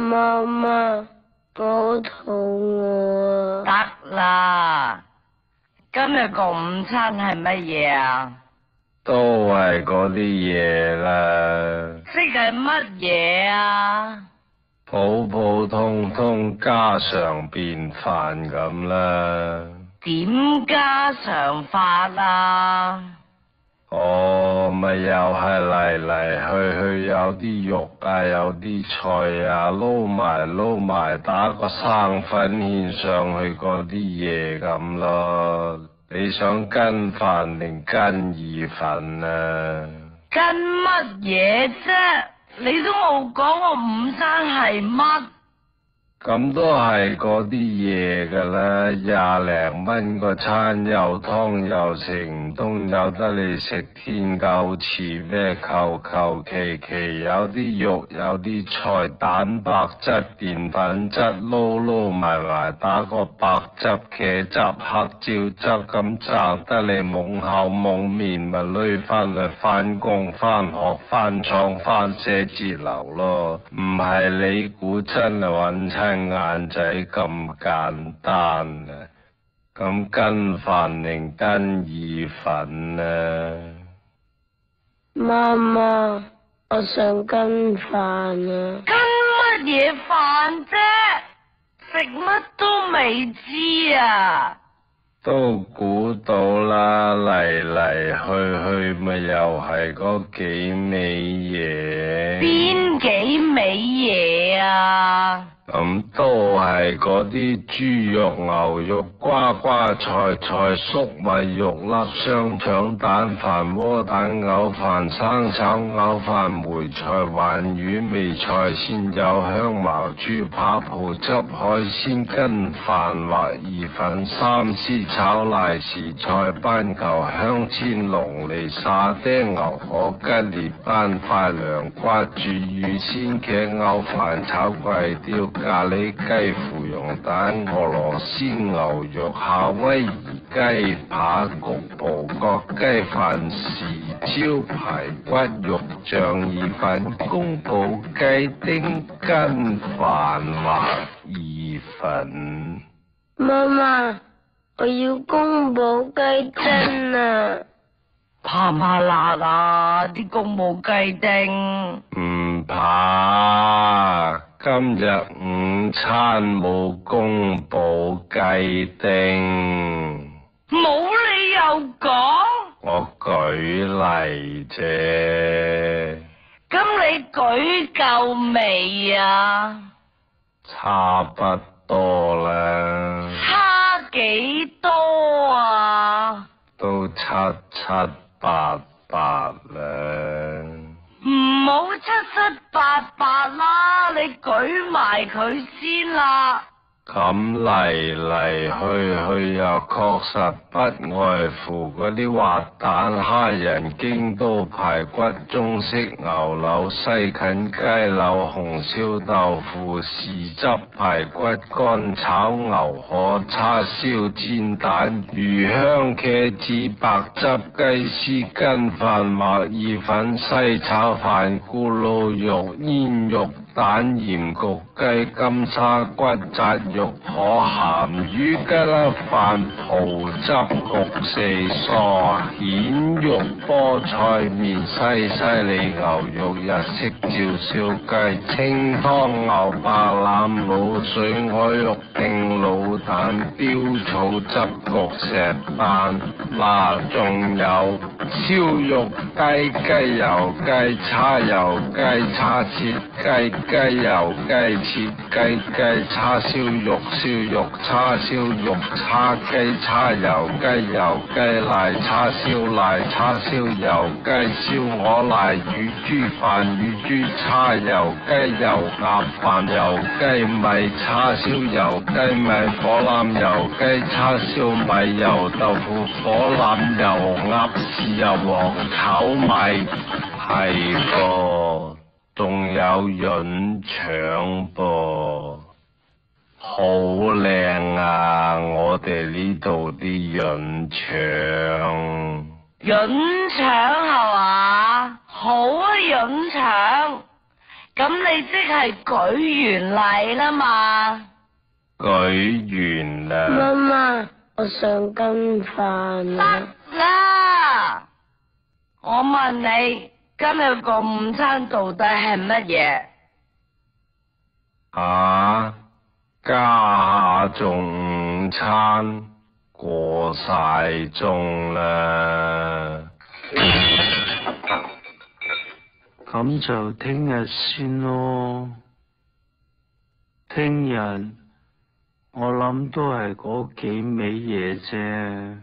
媽媽，我好肚餓啊！得啦，今日個午餐係乜嘢啊？都係嗰啲嘢啦。即係乜嘢啊？普普通通家常便飯咁啦。點家常法啊？咪又係嚟去有啲肉啊，有啲菜啊，撈埋打個生粉芡上去嗰啲嘢咁咯。你想跟飯定跟意粉啊？跟乜嘢啫？你都冇講我午餐係乜？咁都係嗰啲嘢噶啦，20零蚊個餐，又湯又成，唔通有得你食天狗翅咩？求其有啲肉，有啲菜，蛋白質、澱粉質，撈埋打個白汁、茄汁、黑椒汁，咁賺得你懵口懵面，咪攞翻去翻工、翻學、翻廠、翻寫字樓咯。唔係你估真係搵餐晏仔咁簡單啊！咁跟飯定跟意粉啊？媽媽，我想跟飯啊！跟乜嘢飯啫？食乜都未知啊！都估到啦，嚟去咪又係嗰幾味嘢。邊幾味嘢啊？咁都係嗰啲豬肉、牛肉、瓜菜、粟米肉粒、雙腸蛋飯、窩蛋牛飯、生炒牛飯、梅菜、鯇魚、味菜鮮、有香茅豬扒、葡汁海鮮、跟飯或意粉、三絲炒瀨時菜、斑球、香煎龍脷、沙爹牛河、吉列班塊涼瓜、煮魚鮮茄、牛飯炒貴刁、咖喱雞、芙蓉蛋、俄羅斯牛肉、夏威夷雞扒、焗葡國雞飯、豉椒排骨肉醬意粉、宮保雞丁、跟飯或意粉。媽媽，我要宮保雞丁啊！怕唔怕辣啊？啲宮保雞丁唔怕，今日午餐冇宮保雞丁。冇理由講。我舉例啫。咁你舉夠未啊？差不多啦。差幾多啊？都7八啦。唔好7八啦，你舉埋佢先啦。咁嚟去又確實不外乎嗰啲滑蛋、蝦仁、京都排骨、中式牛柳、西芹雞柳、紅燒豆腐、豉汁排骨、乾炒牛河、叉燒煎蛋、魚香茄子、白汁雞絲、跟飯或意粉、西炒飯、咕嚕肉、煙肉蛋、鹽焗雞、金沙骨、扎肉河、鹹魚、吉粒飯、葡汁焗四蔬、蜆肉、菠菜麵、西里牛肉、日式照燒雞、清湯牛白腩、滷水海肉、叮滷蛋、標草汁焗石斑。仲有燒肉雞、雞油雞、叉油雞、叉切雞、雞油雞、切雞、叉燒肉、燒肉、叉燒肉、叉雞、叉油雞、油雞瀨叉燒瀨叉燒油雞、燒鵝瀨乳豬飯、乳豬叉油雞、油鴨飯、油雞米叉燒油雞米、火腩油雞、叉燒米、油豆腐、火腩油鴨、豉油黃炒米，係噃。仲有潤腸噃，好靚啊！我哋呢度啲潤腸，潤腸係嘛？好啊，潤腸。咁你即係舉完例啦嘛？舉完啦。媽媽，我想跟飯啊。得啦，我問你，今日個午餐到底係乜嘢？啊，家下仲午餐過晒鐘啦。咁就聽日先咯。聽日我諗都係嗰幾味嘢啫。